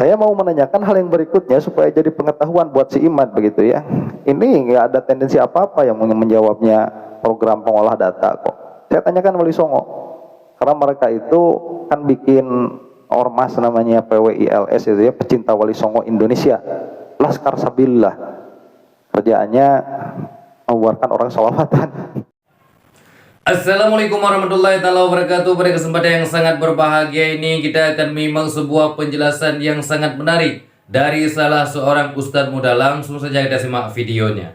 Saya mau menanyakan hal yang berikutnya supaya jadi pengetahuan buat si Imad begitu ya. Ini nggak ada tendensi apa-apa yang menjawabnya program pengolah data kok. Saya tanyakan Wali Songo, karena mereka itu kan bikin ormas namanya PWILS itu ya, Pecinta Wali Songo Indonesia, Laskar Sabilillah. Kerjaannya mengeluarkan orang sholawatan. Assalamualaikum warahmatullahi wabarakatuh. Pada kesempatan yang sangat berbahagia ini kita akan memang sebuah penjelasan yang sangat menarik dari salah seorang ustadz muda. Langsung saja kita simak videonya.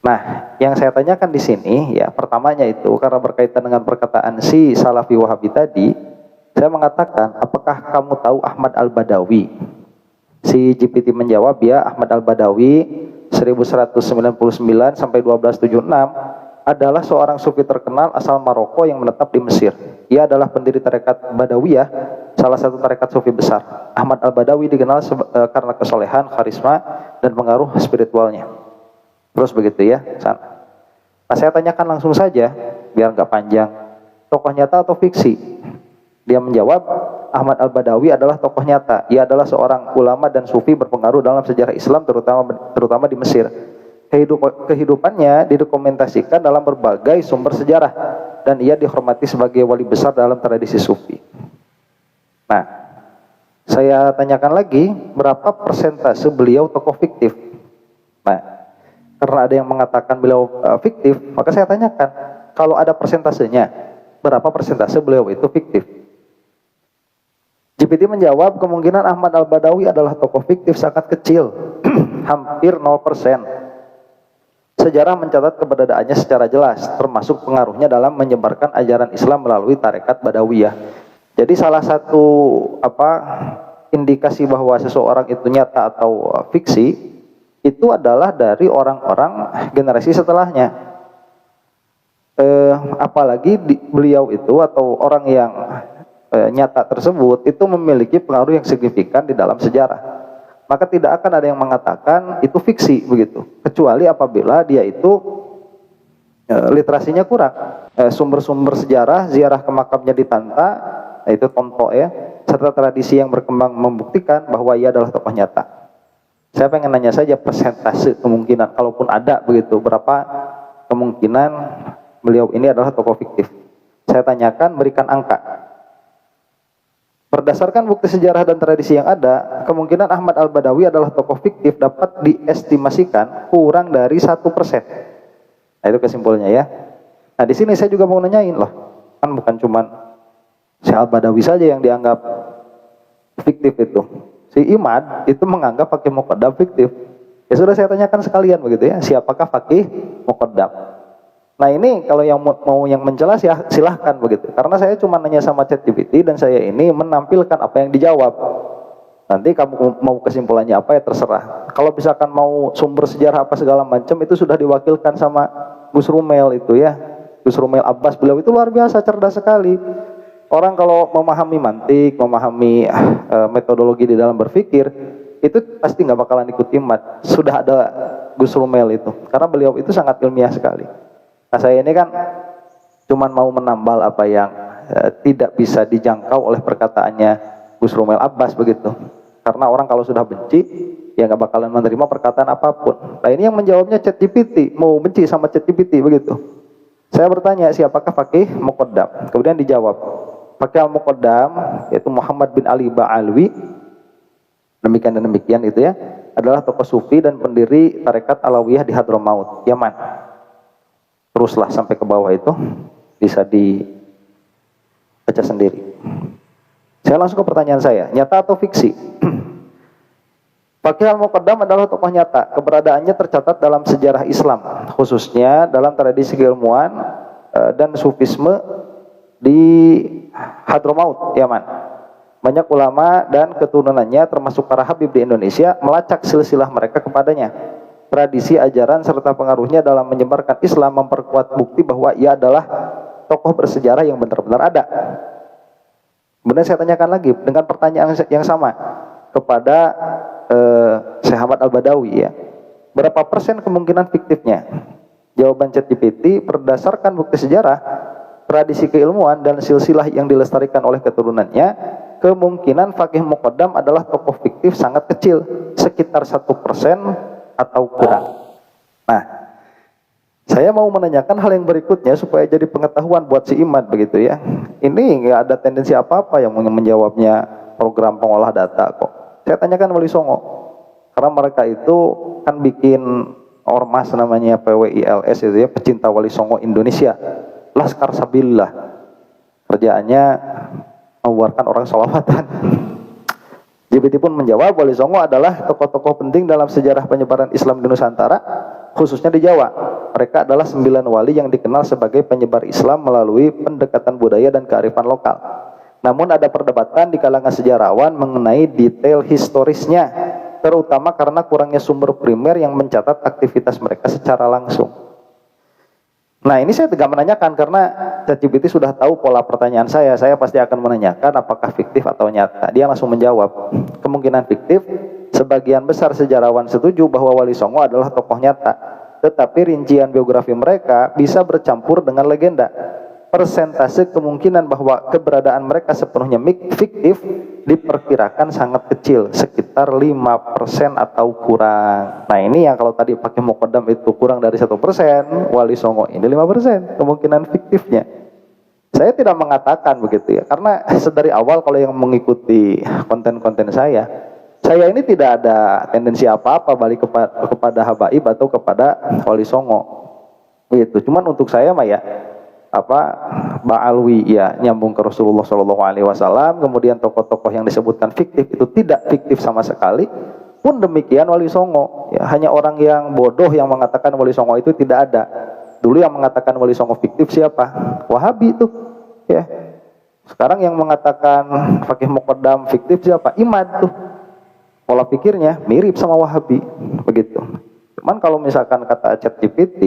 Nah, yang saya tanyakan di sini ya, pertamanya itu karena berkaitan dengan perkataan si Salafi Wahabi tadi, saya mengatakan, apakah kamu tahu Ahmad Al-Badawi? Si GPT menjawab, ya, Ahmad Al-Badawi 1199 sampai 1276 adalah seorang sufi terkenal asal Maroko yang menetap di Mesir. Ia adalah pendiri tarekat Badawiyah, salah satu tarekat sufi besar. Ahmad Al-Badawi dikenal karena kesolehan, karisma, dan pengaruh spiritualnya. Terus begitu ya, sana. Nah, saya tanyakan langsung saja, biar nggak panjang. Tokoh nyata atau fiksi? Dia menjawab, Ahmad Al-Badawi adalah tokoh nyata. Ia adalah seorang ulama dan sufi berpengaruh dalam sejarah Islam, terutama di Mesir. Kehidupannya didokumentasikan dalam berbagai sumber sejarah dan ia dihormati sebagai wali besar dalam tradisi sufi. Nah, saya tanyakan lagi, berapa persentase beliau tokoh fiktif? Nah, karena ada yang mengatakan beliau fiktif, maka saya tanyakan, kalau ada persentasenya, berapa persentase beliau itu fiktif? GPT menjawab, kemungkinan Ahmad Al-Badawi adalah tokoh fiktif sangat kecil, hampir 0%. Sejarah mencatat keberadaannya secara jelas, termasuk pengaruhnya dalam menyebarkan ajaran Islam melalui tarekat Badawiyah. Jadi salah satu indikasi bahwa seseorang itu nyata atau fiksi itu adalah dari orang-orang generasi setelahnya. Apalagi beliau itu atau orang yang nyata tersebut itu memiliki pengaruh yang signifikan di dalam sejarah. Maka tidak akan ada yang mengatakan itu fiksi begitu, kecuali apabila dia itu literasinya kurang. Sumber-sumber sejarah, ziarah ke makamnya ditanta, itu contoh ya, serta tradisi yang berkembang membuktikan bahwa ia adalah tokoh nyata. Saya pengen nanya saja persentase kemungkinan, kalaupun ada begitu, berapa kemungkinan beliau ini adalah tokoh fiktif. Saya tanyakan, berikan angka. Berdasarkan bukti sejarah dan tradisi yang ada, kemungkinan Ahmad Al-Badawi adalah tokoh fiktif dapat diestimasikan kurang dari 1%. Nah, itu kesimpulannya ya. Nah, di sini saya juga mau nanyain loh, kan bukan cuman Syekh Al-Badawi saja yang dianggap fiktif itu. Si Imad itu menganggap Faqih Muqaddam fiktif. Ya sudah, saya tanyakan sekalian begitu ya, siapakah Faqih Muqaddam? Nah, ini kalau yang mau yang mencela ya silahkan begitu. Karena saya cuma nanya sama ChatGPT dan saya ini menampilkan apa yang dijawab. Nanti kamu mau kesimpulannya apa ya terserah. Kalau misalkan mau sumber sejarah apa segala macam itu sudah diwakilkan sama Gus Rumel itu ya. Gus Rumel Abbas, beliau itu luar biasa cerdas sekali. Orang kalau memahami mantik, memahami metodologi di dalam berpikir, itu pasti nggak bakalan ikut Imad. Sudah ada Gus Rumel itu. Karena beliau itu sangat ilmiah sekali. Nah, saya ini kan cuman mau menambal apa yang tidak bisa dijangkau oleh perkataannya Gus Rumel Abbas begitu. Karena orang kalau sudah benci, ya nggak bakalan menerima perkataan apapun. Nah, ini yang menjawabnya ChatGPT, mau benci sama ChatGPT begitu. Saya bertanya, siapakah Faqih Muqaddam? Kemudian dijawab, Faqih Al-Muqaddam, yaitu Muhammad bin Ali Ba'alwi, demikian dan demikian itu ya, adalah tokoh sufi dan pendiri tarekat Alawiyah di Hadramaut, Yaman. Teruslah sampai ke bawah itu bisa dibaca sendiri. Saya langsung ke pertanyaan saya, nyata atau fiksi? Faqih Al-Muqaddam adalah tokoh nyata. Keberadaannya tercatat dalam sejarah Islam, khususnya dalam tradisi keilmuan dan sufisme di Hadramaut, Yaman. Banyak ulama dan keturunannya termasuk para habib di Indonesia melacak silsilah mereka kepadanya. Tradisi, ajaran, serta pengaruhnya dalam menyebarkan Islam memperkuat bukti bahwa ia adalah tokoh bersejarah yang benar-benar ada. Kemudian saya tanyakan lagi dengan pertanyaan yang sama kepada Syekh Ahmad Al-Badawi ya. Berapa persen kemungkinan fiktifnya? Jawaban ChatGPT, berdasarkan bukti sejarah, tradisi keilmuan, dan silsilah yang dilestarikan oleh keturunannya, kemungkinan Faqih Muqaddam adalah tokoh fiktif sangat kecil, sekitar 1% atau kurang. Nah, saya mau menanyakan hal yang berikutnya supaya jadi pengetahuan buat si Imad begitu ya. Ini nggak ada tendensi apa-apa yang menjawabnya program pengolah data kok. Saya tanyakan Wali Songo, karena mereka itu kan bikin ormas namanya PWILS itu ya, Pecinta Wali Songo Indonesia, Laskar Sabilillah. Kerjaannya mengeluarkan orang sholawatan. JBT pun menjawab, Wali Songo adalah tokoh-tokoh penting dalam sejarah penyebaran Islam di Nusantara, khususnya di Jawa. Mereka adalah 9 wali yang dikenal sebagai penyebar Islam melalui pendekatan budaya dan kearifan lokal. Namun ada perdebatan di kalangan sejarawan mengenai detail historisnya, terutama karena kurangnya sumber primer yang mencatat aktivitas mereka secara langsung. Nah, ini saya tidak menanyakan karena ChatGPT sudah tahu pola pertanyaan saya. Saya pasti akan menanyakan apakah fiktif atau nyata. Dia langsung menjawab, kemungkinan fiktif. Sebagian besar sejarawan setuju bahwa Wali Songo adalah tokoh nyata, tetapi rincian biografi mereka bisa bercampur dengan legenda. Persentase kemungkinan bahwa keberadaan mereka sepenuhnya fiktif diperkirakan sangat kecil, sekitar 5% atau kurang. Nah, ini yang kalau tadi pakai Muqaddam itu kurang dari 1%, Wali Songo ini 5% kemungkinan fiktifnya. Saya tidak mengatakan begitu ya, karena sedari awal kalau yang mengikuti konten-konten saya ini tidak ada tendensi apa-apa balik kepada habaib atau kepada Wali Songo. Gitu. Cuman untuk saya mah ya Ba'alwi ya nyambung ke Rasulullah SAW, kemudian tokoh-tokoh yang disebutkan fiktif itu tidak fiktif sama sekali. Pun demikian Wali Songo, ya hanya orang yang bodoh yang mengatakan Wali Songo itu tidak ada. Dulu yang mengatakan Wali Songo fiktif siapa? Wahabi itu, ya. Sekarang yang mengatakan Faqih Muqaddam fiktif siapa? Imad tuh. Pola pikirnya mirip sama Wahabi, begitu. Cuman kalau misalkan kata ChatGPT,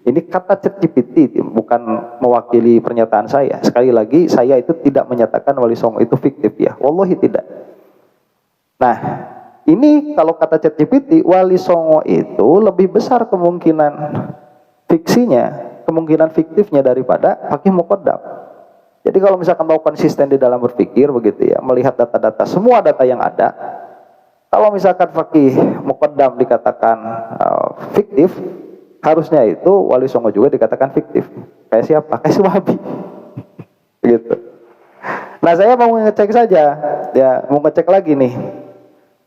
ini kata ChatGPT bukan mewakili pernyataan saya. Sekali lagi saya itu tidak menyatakan Wali Songo itu fiktif ya. Wallahi tidak. Nah, ini kalau kata ChatGPT, Wali Songo itu lebih besar kemungkinan fiksinya, kemungkinan fiktifnya daripada Faqih Muqaddam. Jadi kalau misalkan mau konsisten di dalam berpikir begitu ya, melihat data-data, semua data yang ada, kalau misalkan Faqih Muqaddam dikatakan fiktif, harusnya itu Wali Songo juga dikatakan fiktif. Kayak siapa? Kayak si Wahabi. Gitu. Nah, saya mau ngecek saja, ya mau ngecek lagi nih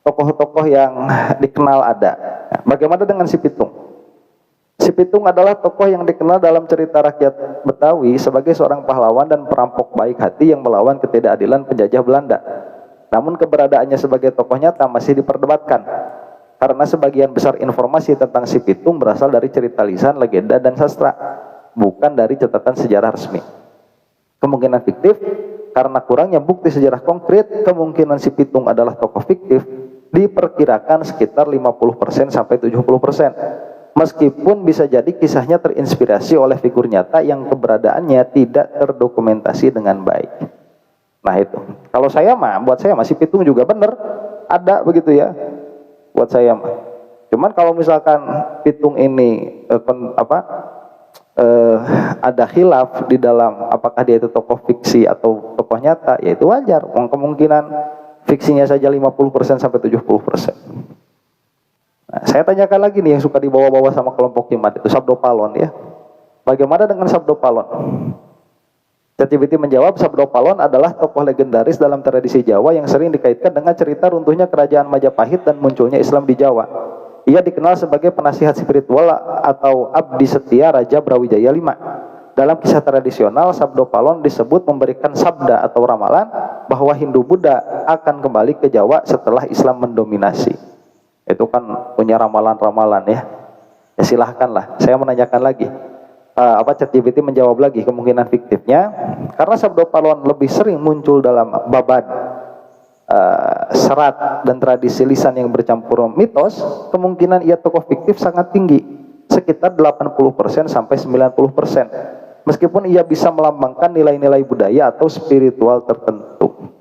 tokoh-tokoh yang dikenal ada. Bagaimana dengan si Pitung? Si Pitung adalah tokoh yang dikenal dalam cerita rakyat Betawi sebagai seorang pahlawan dan perampok baik hati yang melawan ketidakadilan penjajah Belanda. Namun keberadaannya sebagai tokoh nyata masih diperdebatkan, karena sebagian besar informasi tentang si Pitung berasal dari cerita lisan, legenda, dan sastra, bukan dari catatan sejarah resmi. Kemungkinan fiktif, karena kurangnya bukti sejarah konkret, kemungkinan si Pitung adalah tokoh fiktif diperkirakan sekitar 50% sampai 70%. Meskipun bisa jadi kisahnya terinspirasi oleh figur nyata yang keberadaannya tidak terdokumentasi dengan baik. Nah itu, kalau saya mah, buat saya masih Pitung juga benar ada begitu ya, buat saya mah. Cuman kalau misalkan Pitung ini ada khilaf di dalam apakah dia itu tokoh fiksi atau tokoh nyata, ya itu wajar. Kemungkinan fiksinya saja 50% sampai 70%. Nah, saya tanyakan lagi nih yang suka dibawa-bawa sama kelompok Imad itu, Sabdo Palon ya. Bagaimana dengan Sabdo Palon? ChatGPT menjawab, Sabdo Palon adalah tokoh legendaris dalam tradisi Jawa yang sering dikaitkan dengan cerita runtuhnya kerajaan Majapahit dan munculnya Islam di Jawa. Ia dikenal sebagai penasihat spiritual atau abdi setia Raja Brawijaya V. Dalam kisah tradisional, Sabdo Palon disebut memberikan sabda atau ramalan bahwa Hindu-Buddha akan kembali ke Jawa setelah Islam mendominasi. Itu kan punya ramalan-ramalan ya. Ya silahkanlah, saya menanyakan lagi. ChatGPT menjawab lagi kemungkinan fiktifnya, karena Sabdo Palon lebih sering muncul dalam babad, serat dan tradisi lisan yang bercampur mitos, kemungkinan ia tokoh fiktif sangat tinggi, sekitar 80% sampai 90%. Meskipun ia bisa melambangkan nilai-nilai budaya atau spiritual tertentu.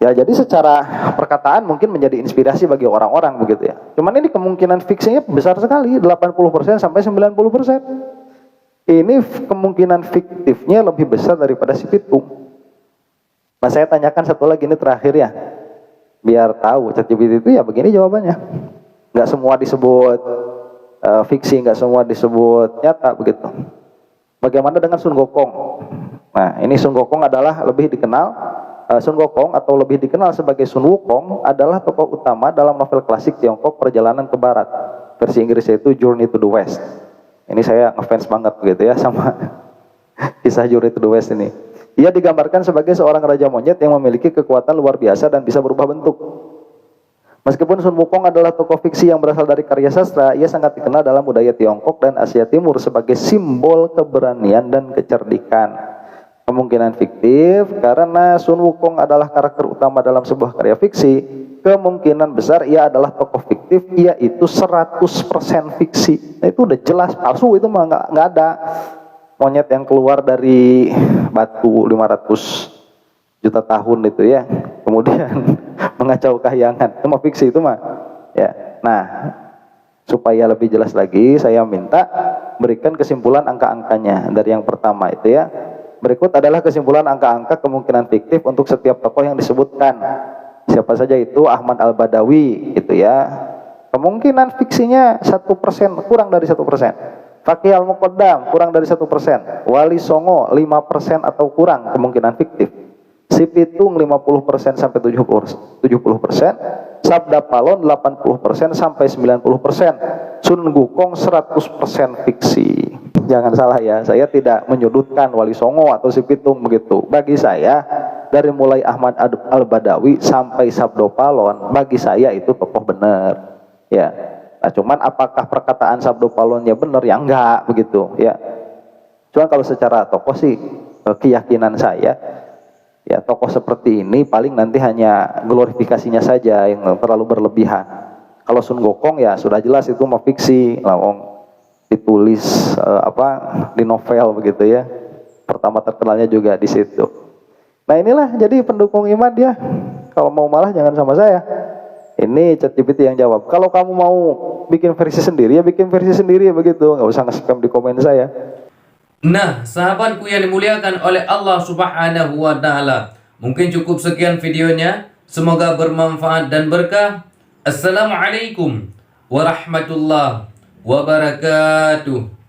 Ya, jadi secara perkataan mungkin menjadi inspirasi bagi orang-orang begitu ya. Cuman ini kemungkinan fiksinya besar sekali, 80% sampai 90%. Ini kemungkinan fiktifnya lebih besar daripada si Pitung. Nah saya tanyakan satu lagi ini terakhir ya, biar tahu ChatGPT itu ya begini jawabannya. Nggak semua disebut fiksi, nggak semua disebut nyata begitu. Bagaimana dengan Sun Gokong? Nah ini Sun Gokong adalah lebih dikenal, Sun Gokong atau lebih dikenal sebagai Sun Wukong adalah tokoh utama dalam novel klasik Tiongkok Perjalanan ke Barat. Versi Inggrisnya itu Journey to the West. Ini saya ngefans banget begitu ya sama kisah Journey to the West ini. Ia digambarkan sebagai seorang raja monyet yang memiliki kekuatan luar biasa dan bisa berubah bentuk. Meskipun Sun Wukong adalah tokoh fiksi yang berasal dari karya sastra, ia sangat dikenal dalam budaya Tiongkok dan Asia Timur sebagai simbol keberanian dan kecerdikan. Kemungkinan fiktif, karena Sun Wukong adalah karakter utama dalam sebuah karya fiksi, kemungkinan besar ia adalah tokoh fiktif, yaitu 100% fiksi. Nah, itu udah jelas palsu, itu mah nggak ada. Monyet yang keluar dari batu 500 juta tahun itu ya, kemudian mengacau kahyangan, itu mah fiksi itu mah ya. Nah supaya lebih jelas lagi saya minta berikan kesimpulan angka-angkanya dari yang pertama itu ya. Berikut adalah kesimpulan angka-angka kemungkinan fiktif untuk setiap tokoh yang disebutkan. Siapa saja itu? Ahmad Al-Badawi gitu ya, kemungkinan fiksinya 1%, kurang dari 1%. Fakih Al-Muqaddam kurang dari 1%. Wali Songo 5% atau kurang kemungkinan fiktif. Si Pitung 50% sampai 70%. Sabda Palon 80% sampai 90%. Sun Gokong 100% fiksi. Jangan salah ya, saya tidak menyudutkan Wali Songo atau Si Pitung begitu. Bagi saya dari mulai Ahmad Al-Badawi sampai Sabda Palon, bagi saya itu tokoh benar. Ya. Nah, cuman apakah perkataan Sabdo Palonnya benar? Ya enggak begitu ya. Cuman kalau secara tokoh sih keyakinan saya ya tokoh seperti ini paling nanti hanya glorifikasinya saja yang terlalu berlebihan. Kalau Sun Gokong ya sudah jelas itu mah fiksi, lawong ditulis di novel begitu ya. Pertama terkenalnya juga di situ. Nah inilah jadi pendukung iman dia. Kalau mau malah jangan sama saya. Ini ChatGPT yang jawab. Kalau kamu mau bikin versi sendiri ya bikin versi sendiri ya begitu. Nggak usah nge-spam di komen saya. Nah, sahabatku yang dimuliakan oleh Allah Subhanahu wa Ta'ala, mungkin cukup sekian videonya. Semoga bermanfaat dan berkah. Assalamualaikum warahmatullahi wabarakatuh.